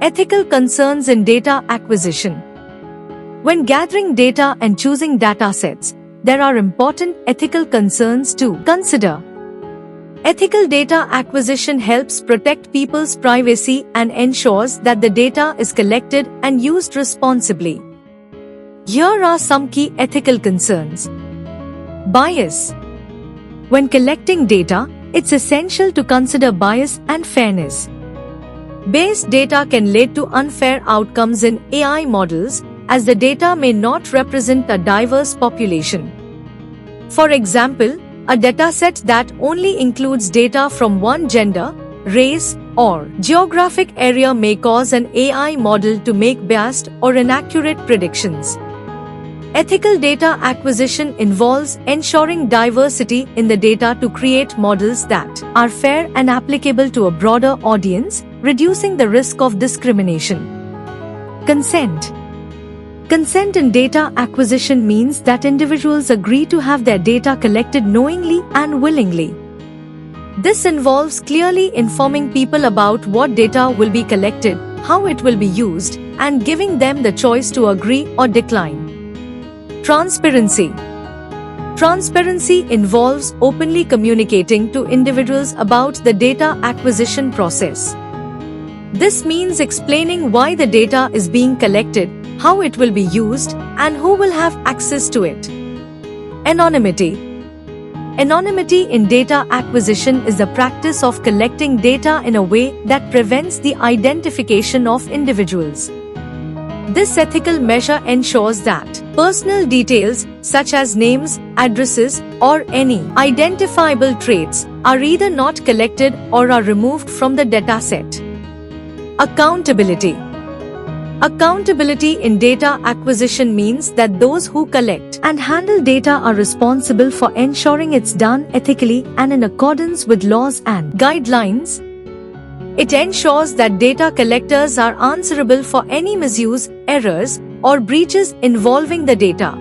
Ethical concerns in data acquisition. When gathering data and choosing datasets, there are important ethical concerns to consider. Ethical data acquisition helps protect people's privacy and ensures that the data is collected and used responsibly. Here are some key ethical concerns. Bias. When collecting data, it's essential to consider bias and fairness. Biased data can lead to unfair outcomes in AI models, as the data may not represent a diverse population. For example, a dataset that only includes data from one gender, race, or geographic area may cause an AI model to make biased or inaccurate predictions. Ethical data acquisition involves ensuring diversity in the data to create models that are fair and applicable to a broader audience, reducing the risk of discrimination. Consent. Consent in data acquisition means that individuals agree to have their data collected knowingly and willingly. This involves clearly informing people about what data will be collected, how it will be used, and giving them the choice to agree or decline. Transparency. Transparency involves openly communicating to individuals about the data acquisition process. This means explaining why the data is being collected, how it will be used, and who will have access to it. Anonymity. Anonymity in data acquisition is the practice of collecting data in a way that prevents the identification of individuals. This ethical measure ensures that personal details, such as names, addresses, or any identifiable traits, are either not collected or are removed from the dataset. Accountability. Accountability in data acquisition means that those who collect and handle data are responsible for ensuring it's done ethically and in accordance with laws and guidelines. It ensures that data collectors are answerable for any misuse, errors, or breaches involving the data.